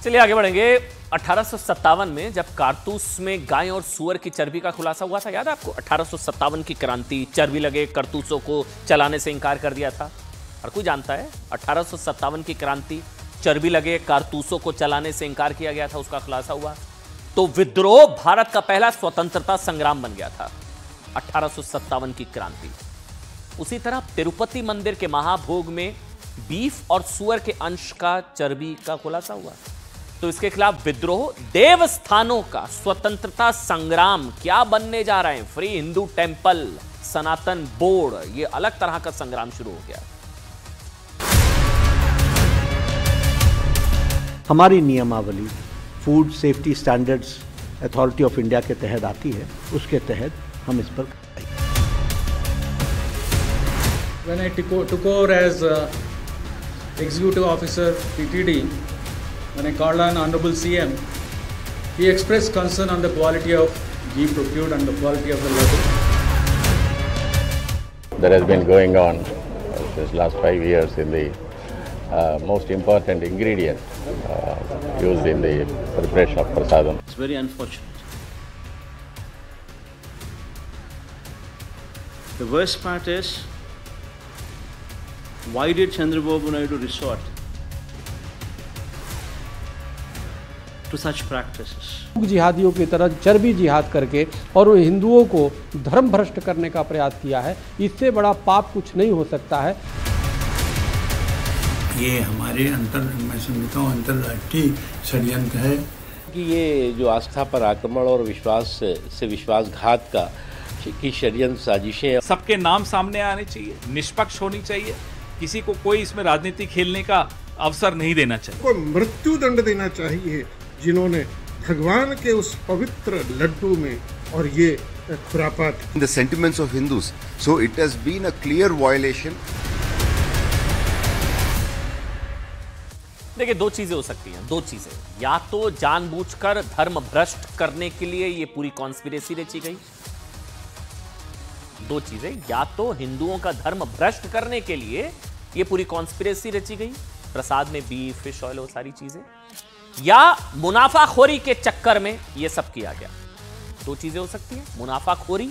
चलिए आगे बढ़ेंगे। 1857 में जब कारतूस में गाय और सुअर की चर्बी का खुलासा हुआ था, याद है आपको? 1857 की क्रांति, चर्बी लगे कारतूसों को चलाने से इंकार कर दिया था। हर कोई जानता है 1857 की क्रांति, चर्बी लगे कारतूसों को चलाने से इंकार किया गया था, उसका खुलासा हुआ तो विद्रोह भारत का पहला स्वतंत्रता संग्राम बन गया था। 1857 की क्रांति। उसी तरह तिरुपति मंदिर के महाभोग में बीफ और सुअर के अंश का चर्बी का खुलासा हुआ तो इसके खिलाफ विद्रोह, देवस्थानों का स्वतंत्रता संग्राम क्या बनने जा रहे हैं? फ्री हिंदू टेंपल, सनातन बोर्ड, ये अलग तरह का संग्राम शुरू हो गया। हमारी नियमावली food safety standards authority of India के तहत आती है, उसके तहत हम इस पर When I took over as executive officer PTD, when I called on Honorable CM, he expressed concern on the quality of ghee procured and the quality of the leather. That has been going on this last 5 years in the most important ingredient used in the preparation of prasadam. It's very unfortunate. The worst part is, why did Chandrababu Naidu resort to such practices? जिहादियों की तरह चर्बी जिहाद करके और हिंदुओं को धर्म भ्रष्ट करने का प्रयास किया है। इससे बड़ा पाप कुछ नहीं हो सकता है। ये हमारे मैं समझता हूँ अंतर्राष्ट्रीय षड्यंत्र है कि ये जो आस्था पर आक्रमण और विश्वास से विश्वासघात की षड्यंत्र साजिशें, सबके नाम सामने आने चाहिए, निष्पक्ष होनी चाहिए, किसी को कोई इसमें राजनीति खेलने का अवसर नहीं देना चाहिए। को मृत्यु दंड देना चाहिए जिन्होंने भगवान के उस पवित्र लड्डू में और ये खुरापात। The sentiments of Hindus, so it has been a clear violation. देखिए, दो चीजें हो सकती हैं, दो चीजें। या तो जानबूझकर धर्म भ्रष्ट करने के लिए ये पूरी कॉन्स्पिरेसी रची गई, दो चीजें। या तो हिंदुओं का धर्म भ्रष्ट करने के लिए ये पूरी कॉन्स्पिरेसी रची गई, प्रसाद में बीफ, फिश ऑयल, वो सारी चीजें, या मुनाफाखोरी के चक्कर में ये सब किया गया। दो चीजें हो सकती हैं, मुनाफाखोरी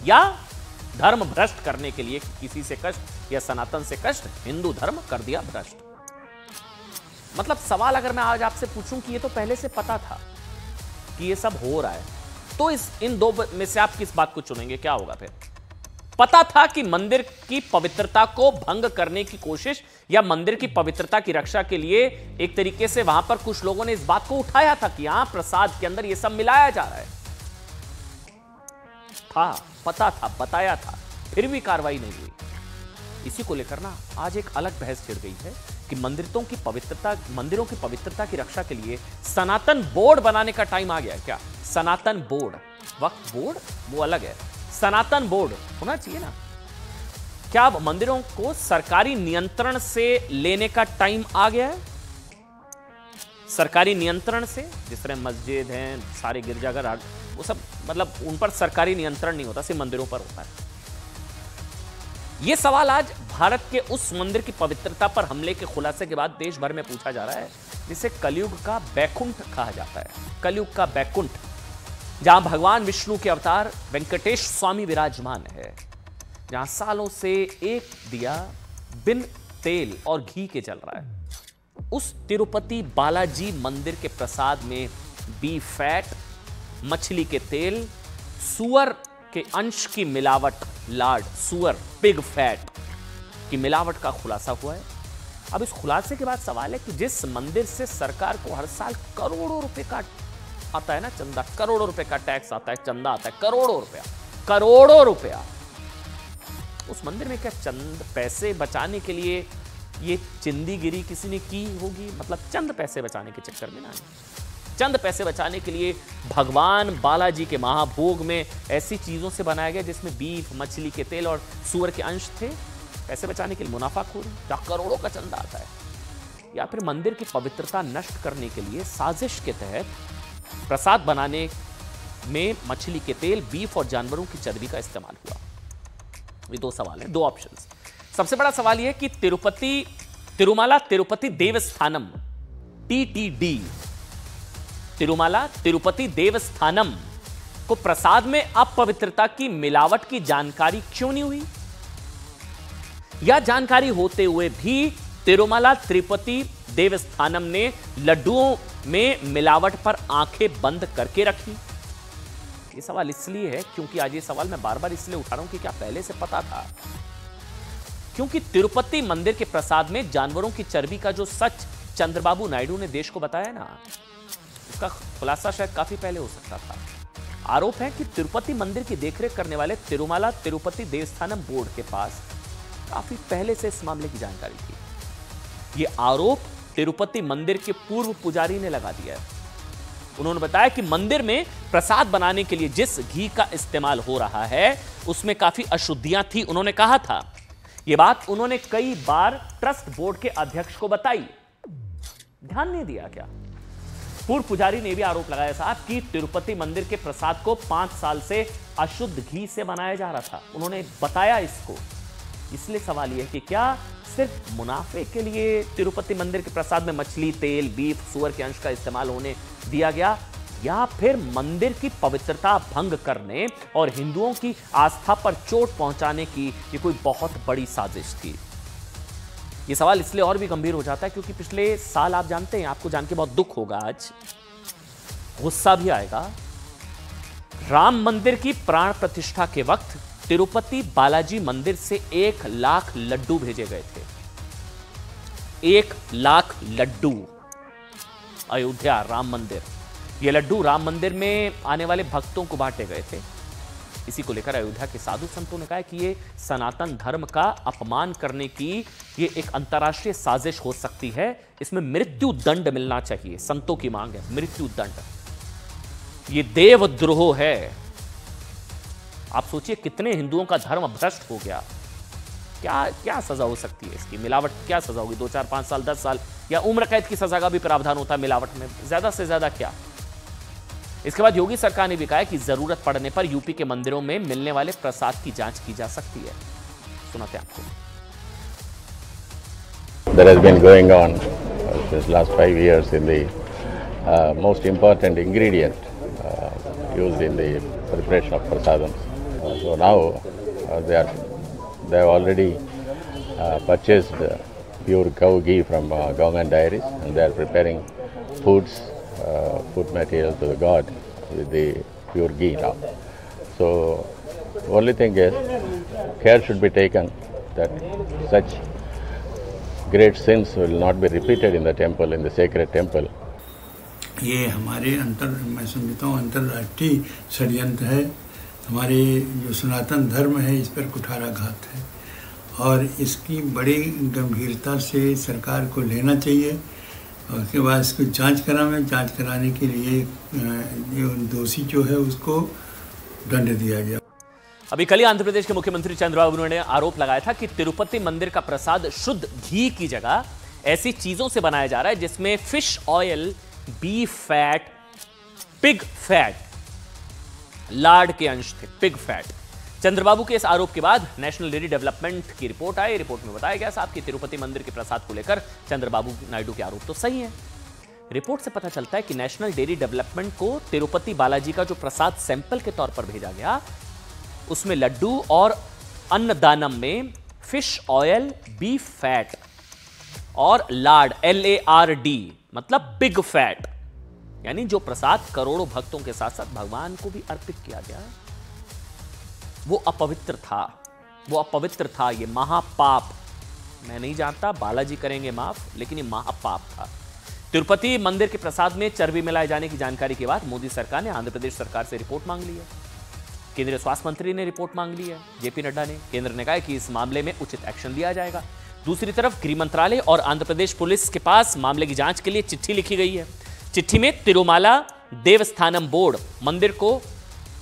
या धर्म भ्रष्ट करने के लिए, किसी से कष्ट या सनातन से कष्ट, हिंदू धर्म कर दिया भ्रष्ट। मतलब सवाल अगर मैं आज आपसे पूछूं कि ये तो पहले से पता था कि ये सब हो रहा है, तो इन दो में से आप किस बात को चुनेंगे? क्या होगा फिर? पता था कि मंदिर की पवित्रता को भंग करने की कोशिश या मंदिर की पवित्रता की रक्षा के लिए एक तरीके से वहां पर कुछ लोगों ने इस बात को उठाया था कि यहां प्रसाद के अंदर यह सब मिलाया जा रहा है। था, पता था, बताया था, फिर भी कार्रवाई नहीं हुई। इसी को लेकर ना आज एक अलग बहस छिड़ गई है कि मंदिरों की पवित्रता की रक्षा के लिए सनातन बोर्ड बनाने का टाइम आ गया है। क्या सनातन बोर्ड? वक्फ बोर्ड वो अलग है, सनातन बोर्ड होना चाहिए ना। क्या मंदिरों को सरकारी नियंत्रण से लेने का टाइम आ गया है? सरकारी नियंत्रण से, जिस तरह मस्जिद हैं, सारे गिरजाघर, वो सब, मतलब उन पर सरकारी नियंत्रण नहीं होता, सिर्फ मंदिरों पर होता है। यह सवाल आज भारत के उस मंदिर की पवित्रता पर हमले के खुलासे के बाद देश भर में पूछा जा रहा है, जिसे कलयुग का बैकुंठ कहा जाता है। कलयुग का बैकुंठ, जहां भगवान विष्णु के अवतार वेंकटेश स्वामी विराजमान है, जहां सालों से एक दिया बिन तेल और घी के जल रहा है। उस तिरुपति बालाजी मंदिर के प्रसाद में बीफ फैट, मछली के तेल, सुअर के अंश की मिलावट, लार्ड, सुअर, पिग फैट की मिलावट का खुलासा हुआ है। अब इस खुलासे के बाद सवाल है कि जिस मंदिर से सरकार को हर साल करोड़ों रुपए का आता है ना चंदा, करोड़ों रुपए का टैक्स आता है, चंदा आता है, करोड़ों रुपया, उस मंदिर में क्या चंद पैसे बचाने के लिए ये चिंदीगिरी किसी ने की होगी? मतलब चंद पैसे बचाने के चक्कर में ना, चंद पैसे बचाने के लिए भगवान बालाजी के महाभोग में ऐसी चीजों से बनाया गया जिसमें बीफ, मछली के तेल और सुअर के अंश थे, पैसे बचाने के लिए मुनाफाखोरी, जहां करोड़ों का चंदा आता है। या फिर मंदिर की पवित्रता नष्ट करने के लिए साजिश के तहत प्रसाद बनाने में मछली के तेल, बीफ और जानवरों की चर्बी का इस्तेमाल हुआ। ये दो सवाल हैं, दो ऑप्शंस। सबसे बड़ा सवाल यह कि तिरुमला तिरुपति देवस्थानम TTD तिरुमला तिरुपति देवस्थानम को प्रसाद में अपवित्रता की मिलावट की जानकारी क्यों नहीं हुई? यह जानकारी होते हुए भी तिरुमला तिरुपति देवस्थानम ने लड्डुओं में मिलावट पर आंखें बंद करके रखी। यह सवाल इसलिए है क्योंकि आज ये सवाल मैं बार बार इसलिए उठा रहा हूं कि क्या पहले से पता था? क्योंकि तिरुपति मंदिर के प्रसाद में जानवरों की चर्बी का जो सच चंद्रबाबू नायडू ने देश को बताया ना, उसका खुलासा शायद काफी पहले हो सकता था। आरोप है कि तिरुपति मंदिर की देखरेख करने वाले तिरुमला तिरुपति देवस्थानम बोर्ड के पास काफी पहले से इस मामले की जानकारी थी। यह आरोप तिरुपति मंदिर के पूर्व पुजारी ने लगा दिया है। उन्होंने बताया कि मंदिर में प्रसाद बनाने के लिए जिस घी का इस्तेमाल हो रहा है उसमें काफी अशुद्धियां थी। उन्होंने कहा था, यह बात उन्होंने कई बार ट्रस्ट बोर्ड के अध्यक्ष को बताई, ध्यान नहीं दिया क्या? पूर्व पुजारी ने भी आरोप लगाया साहब कि तिरुपति मंदिर के प्रसाद को 5 साल से अशुद्ध घी से बनाया जा रहा था। उन्होंने बताया इसको। इसलिए सवाल यह है कि क्या सिर्फ मुनाफे के लिए तिरुपति मंदिर के प्रसाद में मछली, तेल, बीफ, सुअर के अंश का इस्तेमाल होने दिया गया, या फिर मंदिर की पवित्रता भंग करने और हिंदुओं की आस्था पर चोट पहुंचाने की ये कोई बहुत बड़ी साजिश थी? ये सवाल इसलिए और भी गंभीर हो जाता है क्योंकि पिछले साल आप जानते हैं, आपको जान के बहुत दुख होगा, आज गुस्सा भी आएगा, राम मंदिर की प्राण प्रतिष्ठा के वक्त तिरुपति बालाजी मंदिर से 1 लाख लड्डू भेजे गए थे। 1 लाख लड्डू अयोध्या राम मंदिर। ये लड्डू राम मंदिर में आने वाले भक्तों को बांटे गए थे। इसी को लेकर अयोध्या के साधु संतों ने कहा कि ये सनातन धर्म का अपमान करने की ये एक अंतर्राष्ट्रीय साजिश हो सकती है, इसमें मृत्यु दंड मिलना चाहिए। संतों की मांग है मृत्यु दंड। ये देवद्रोह है। आप सोचिए कितने हिंदुओं का धर्म भ्रष्ट हो गया। क्या सजा हो सकती है इसकी? मिलावट क्या सजा होगी? 2, 4, 5 साल, 10 साल या उम्र कैद की सजा का भी प्रावधान होता है मिलावट में, ज्यादा से ज्यादा क्या? इसके बाद योगी सरकार ने भी कहा कि जरूरत पड़ने पर यूपी के मंदिरों में मिलने वाले प्रसाद की जांच की जा सकती है। सुनाते हैं आपको। There has been going on since last 5 years in the most important ingredient used in the preparation of prasadam. So now they have already purchased pure cow ghee from government dairies, and they are preparing food material to the god with the pure ghee now. So only thing is care should be taken that such great sins will not be repeated in the temple, in the sacred temple. ये हमारे मैं समझता हूँ अंतर्राष्ट्रीय षड्यंत्र है। हमारे जो सनातन धर्म है इस पर कुठाराघात है और इसकी बड़ी गंभीरता से सरकार को लेना चाहिए और उसके बाद इसको जांच कराने के लिए दोषी जो है उसको दंड दिया गया। अभी कल ही आंध्र प्रदेश के मुख्यमंत्री चंद्रबाबू नायडू ने आरोप लगाया था कि तिरुपति मंदिर का प्रसाद शुद्ध घी की जगह ऐसी चीजों से बनाया जा रहा है जिसमें fish oil, beef fat, pig fat, Lord के अंश थे, पिग फैट। चंद्रबाबू के इस आरोप के बाद नेशनल डेयरी डेवलपमेंट की रिपोर्ट आई। रिपोर्ट में बताया गया साहब कि तिरुपति मंदिर के प्रसाद को लेकर चंद्रबाबू नायडू के आरोप तो सही है। रिपोर्ट से पता चलता है कि नेशनल डेयरी डेवलपमेंट को तिरुपति बालाजी का जो प्रसाद सैंपल के तौर पर भेजा गया उसमें लड्डू और अन्नदानम में फिश ऑयल, बीफ फैट और लार्ड, LARD मतलब पिग फैट, यानी जो प्रसाद करोड़ों भक्तों के साथ साथ भगवान को भी अर्पित किया गया वो अपवित्र था। ये महापाप। मैं नहीं जानता, बालाजी करेंगे माफ, लेकिन ये महापाप था। तिरुपति मंदिर के प्रसाद में चर्बी मिलाए जाने की जानकारी के बाद मोदी सरकार ने आंध्र प्रदेश सरकार से रिपोर्ट मांग ली है। केंद्रीय स्वास्थ्य मंत्री ने रिपोर्ट मांग ली है, JP नड्डा ने। केंद्र ने कहा कि इस मामले में उचित एक्शन लिया जाएगा। दूसरी तरफ गृह मंत्रालय और आंध्र प्रदेश पुलिस के पास मामले की जांच के लिए चिट्ठी लिखी गई है। चिट्ठी में तिरुमला देवस्थानम बोर्ड मंदिर को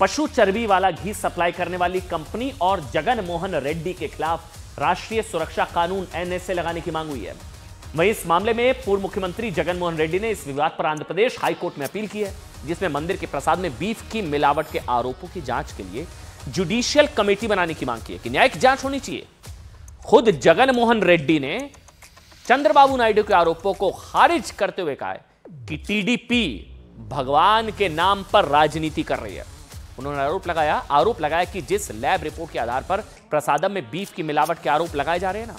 पशु चर्बी वाला घी सप्लाई करने वाली कंपनी और जगन मोहन रेड्डी के खिलाफ राष्ट्रीय सुरक्षा कानून NSA लगाने की मांग हुई है। वहीं इस मामले में पूर्व मुख्यमंत्री जगन मोहन रेड्डी ने इस विवाद पर आंध्र प्रदेश हाईकोर्ट में अपील की है, जिसमें मंदिर के प्रसाद में बीफ की मिलावट के आरोपों की जांच के लिए जुडिशियल कमेटी बनाने की मांग की है कि न्यायिक जांच होनी चाहिए। खुद जगन मोहन रेड्डी ने चंद्रबाबू नायडू के आरोपों को खारिज करते हुए कहा है कि टीडीपी भगवान के नाम पर राजनीति कर रही है। उन्होंने आरोप लगाया कि जिस लैब रिपोर्ट के आधार पर प्रसादम में बीफ की मिलावट के आरोप लगाए जा रहे हैं ना,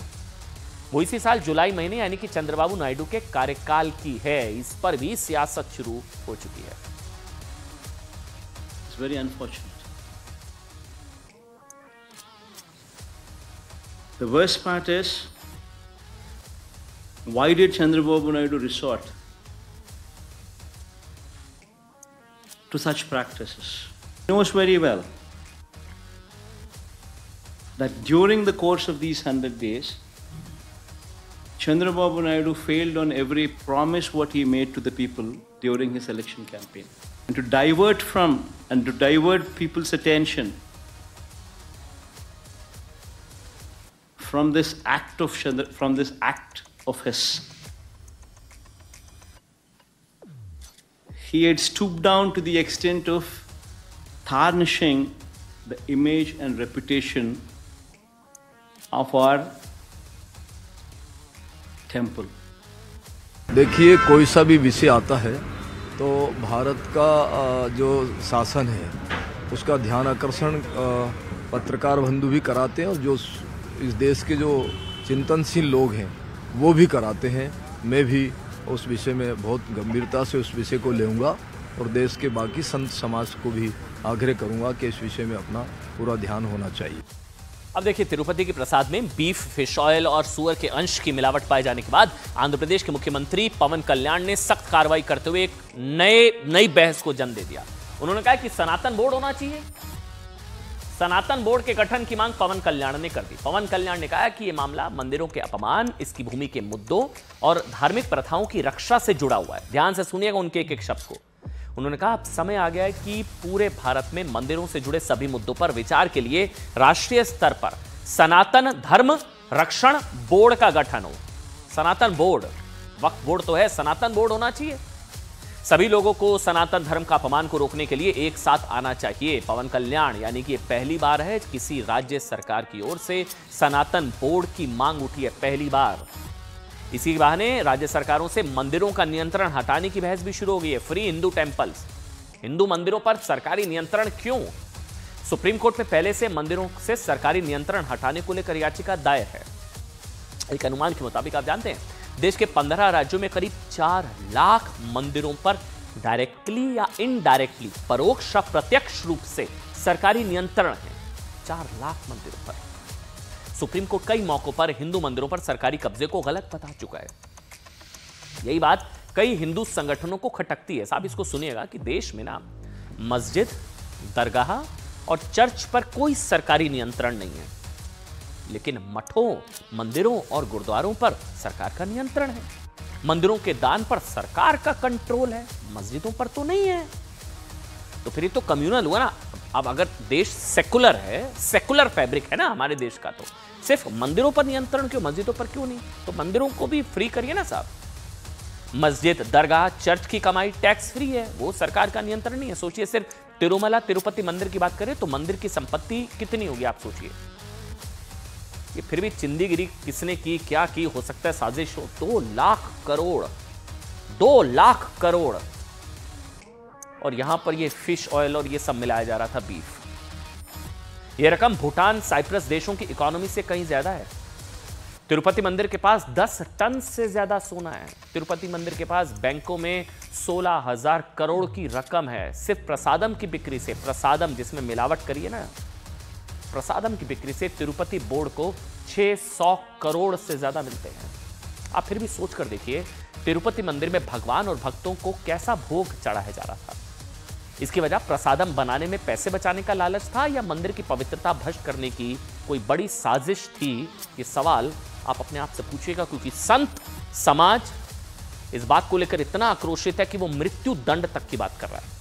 वो इसी साल जुलाई महीने यानी कि चंद्रबाबू नायडू के कार्यकाल की है। इस पर भी सियासत शुरू हो चुकी है। It's very unfortunate. The worst part is, why did Chandrababu Naidu resort to such practices? He knows very well that during the course of these 100 days, Chandrababu Naidu failed on every promise what he made to the people during his election campaign. And to divert people's attention from this act of his, he had stooped down to the extent of tarnishing the image and reputation of our temple. देखिए, कोई सा भी विषय आता है तो भारत का जो शासन है उसका ध्यान आकर्षण पत्रकार बंधु भी कराते हैं और जो इस देश के जो चिंतनशील लोग हैं वो भी कराते हैं। मैं भी उस विषय में बहुत गंभीरता से उस विषय को लेऊंगा और देश के बाकी संत समाज को भी आग्रह करूंगा कि इस विषय में अपना पूरा ध्यान होना चाहिए। अब देखिए, तिरुपति के प्रसाद में बीफ, फिश ऑयल और सुअर के अंश की मिलावट पाए जाने के बाद आंध्र प्रदेश के मुख्यमंत्री पवन कल्याण ने सख्त कार्रवाई करते हुए एक नई बहस को जन्म दे दिया। उन्होंने कहा कि सनातन बोर्ड होना चाहिए। सनातन बोर्ड के गठन की मांग पवन कल्याण ने कर दी। पवन कल्याण ने कहा कि यह मामला मंदिरों के अपमान, इसकी भूमि के मुद्दों और धार्मिक प्रथाओं की रक्षा से जुड़ा हुआ है। ध्यान से सुनिएगा उनके एक शब्द को। उन्होंने कहा, अब समय आ गया है कि पूरे भारत में मंदिरों से जुड़े सभी मुद्दों पर विचार के लिए राष्ट्रीय स्तर पर सनातन धर्म रक्षण बोर्ड का गठन हो। सनातन बोर्ड, वक्फ बोर्ड तो है, सनातन बोर्ड होना चाहिए। सभी लोगों को सनातन धर्म का अपमान को रोकने के लिए एक साथ आना चाहिए। पवन कल्याण यानी कि ये पहली बार है किसी राज्य सरकार की ओर से सनातन बोर्ड की मांग उठी है, पहली बार। इसी बहाने राज्य सरकारों से मंदिरों का नियंत्रण हटाने की बहस भी शुरू हो गई है। फ्री हिंदू टेंपल्स, हिंदू मंदिरों पर सरकारी नियंत्रण क्यों? सुप्रीम कोर्ट में पहले से मंदिरों से सरकारी नियंत्रण हटाने को लेकर याचिका दायर है। एक अनुमान के मुताबिक आप जानते हैं देश के 15 राज्यों में करीब 4 लाख मंदिरों पर डायरेक्टली या इनडायरेक्टली, परोक्ष या प्रत्यक्ष रूप से सरकारी नियंत्रण है। 4 लाख मंदिरों पर सुप्रीम कोर्ट कई मौकों पर हिंदू मंदिरों पर सरकारी कब्जे को गलत बता चुका है। यही बात कई हिंदू संगठनों को खटकती है। साहब, इसको सुनिएगा कि देश में ना मस्जिद, दरगाह और चर्च पर कोई सरकारी नियंत्रण नहीं है, लेकिन मठों, मंदिरों और गुरुद्वारों पर सरकार का नियंत्रण है। मंदिरों के दान पर सरकार का कंट्रोल है, मस्जिदों पर तो नहीं है। तो फिर ये तो कम्युनल हुआ ना। अब अगर देश सेकुलर है, सेकुलर फैब्रिक है ना हमारे देश का, तो सिर्फ मंदिरों पर नियंत्रण क्यों, मस्जिदों पर क्यों नहीं? तो मंदिरों को भी फ्री करिए ना साहब। मस्जिद, दरगाह, चर्च की कमाई टैक्स फ्री है, वो सरकार का नियंत्रण नहीं है। सोचिए, सिर्फ तिरुमला तिरुपति मंदिर की बात करें तो मंदिर की संपत्ति कितनी होगी आप सोचिए। ये फिर भी चिंदीगिरी किसने की, क्या की, हो सकता है साजिश हो। 2 लाख करोड़, 2 लाख करोड़, और यहां पर ये फिश ऑयल और ये सब मिलाया जा रहा था, बीफ। ये रकम भूटान, साइप्रस देशों की इकोनॉमी से कहीं ज्यादा है। तिरुपति मंदिर के पास 10 टन से ज्यादा सोना है। तिरुपति मंदिर के पास बैंकों में 16,000 करोड़ की रकम है सिर्फ प्रसादम की बिक्री से। प्रसादम जिसमें मिलावट करिए ना, प्रसादम की बिक्री से तिरुपति बोर्ड को 600 करोड़ से ज्यादा मिलते हैं। आप फिर भी सोच कर देखिए, तिरुपति मंदिर में भगवान और भक्तों को कैसा भोग चढ़ाया जा रहा था। इसकी वजह प्रसादम बनाने में पैसे बचाने का लालच था या मंदिर की पवित्रता भ्रष्ट करने की कोई बड़ी साजिश थी? ये सवाल आप अपने आप से पूछिएगा, क्योंकि संत समाज इस बात को लेकर इतना आक्रोशित है कि वो मृत्यु दंड तक की बात कर रहा है।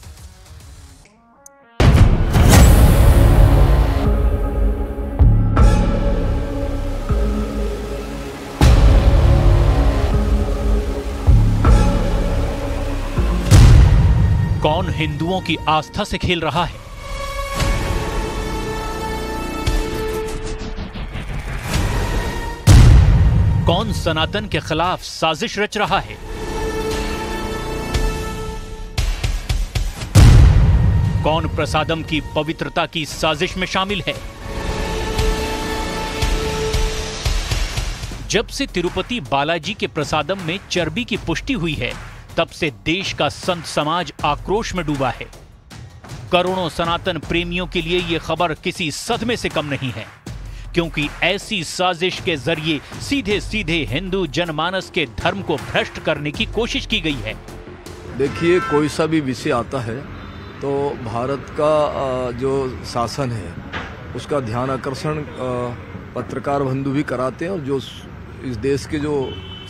कौन हिंदुओं की आस्था से खेल रहा है? कौन सनातन के खिलाफ साजिश रच रहा है? कौन प्रसादम की पवित्रता की साजिश में शामिल है? जब से तिरुपति बालाजी के प्रसादम में चर्बी की पुष्टि हुई है, तब से देश का संत समाज आक्रोश में डूबा है। करोड़ों सनातन प्रेमियों के लिए यह खबर किसी सदमे से कम नहीं है, क्योंकि ऐसी साजिश के जरिए सीधे सीधे हिंदू जनमानस के धर्म को भ्रष्ट करने की कोशिश की गई है। देखिए, कोई सा भी विषय आता है तो भारत का जो शासन है उसका ध्यान आकर्षण पत्रकार बंधु भी कराते हैं, और जो इस देश के जो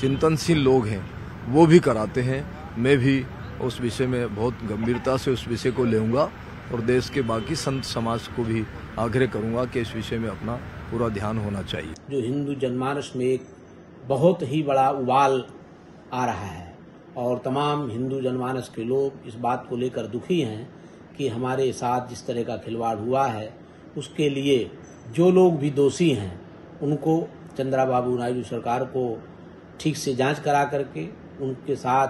चिंतनशील लोग हैं वो भी कराते हैं। मैं भी उस विषय में बहुत गंभीरता से उस विषय को लेऊंगा और देश के बाकी संत समाज को भी आग्रह करूंगा कि इस विषय में अपना पूरा ध्यान होना चाहिए। जो हिंदू जनमानस में एक बहुत ही बड़ा उबाल आ रहा है और तमाम हिंदू जनमानस के लोग इस बात को लेकर दुखी हैं कि हमारे साथ जिस तरह का खिलवाड़ हुआ है, उसके लिए जो लोग भी दोषी हैं उनको चंद्राबाबू नायडू सरकार को ठीक से जांच करा करके उनके साथ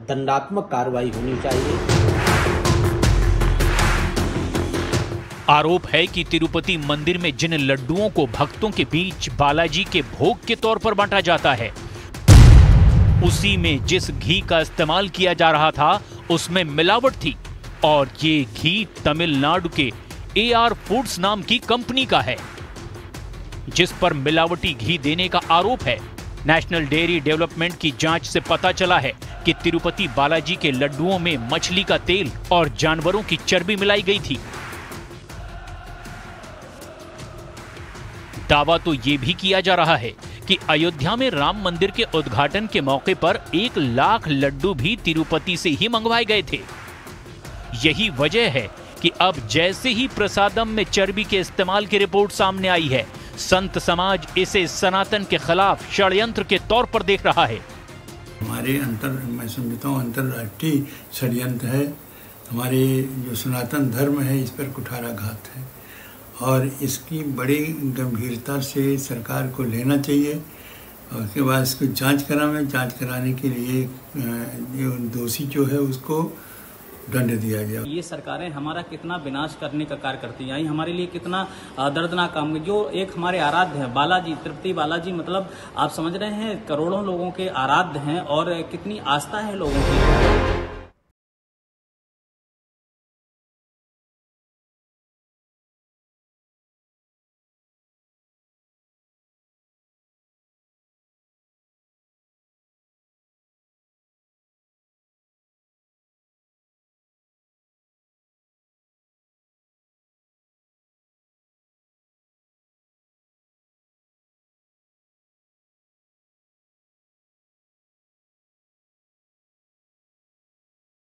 दंडात्मक कार्रवाई होनी चाहिए। आरोप है कि तिरुपति मंदिर में जिन लड्डुओं को भक्तों के बीच बालाजी के भोग के तौर पर बांटा जाता है, उसी में जिस घी का इस्तेमाल किया जा रहा था उसमें मिलावट थी, और ये घी तमिलनाडु के AR फूड्स नाम की कंपनी का है, जिस पर मिलावटी घी देने का आरोप है। नेशनल डेयरी डेवलपमेंट की जांच से पता चला है कि तिरुपति बालाजी के लड्डुओं में मछली का तेल और जानवरों की चर्बी मिलाई गई थी। दावा तो यह भी किया जा रहा है कि अयोध्या में राम मंदिर के उद्घाटन के मौके पर 1 लाख लड्डू भी तिरुपति से ही मंगवाए गए थे। यही वजह है कि अब जैसे ही प्रसादम में चर्बी के इस्तेमाल की रिपोर्ट सामने आई है, संत समाज इसे सनातन के खिलाफ षड्यंत्र के तौर पर देख रहा है। हमारे मैं समझता हूँ अंतर्राष्ट्रीय षड्यंत्र है। हमारे जो सनातन धर्म है इस पर कुठाराघात है और इसकी बड़ी गंभीरता से सरकार को लेना चाहिए और उसके बाद इसको जांच कराने के लिए जो दोषी जो है उसको दंड दिया गया। ये सरकारें हमारा कितना विनाश करने का कार्य करती हैं, हमारे लिए कितना दर्दनाक काम। जो एक हमारे आराध्य है बालाजी, तिरुपति बालाजी, मतलब आप समझ रहे हैं करोड़ों लोगों के आराध्य हैं और कितनी आस्था है लोगों की।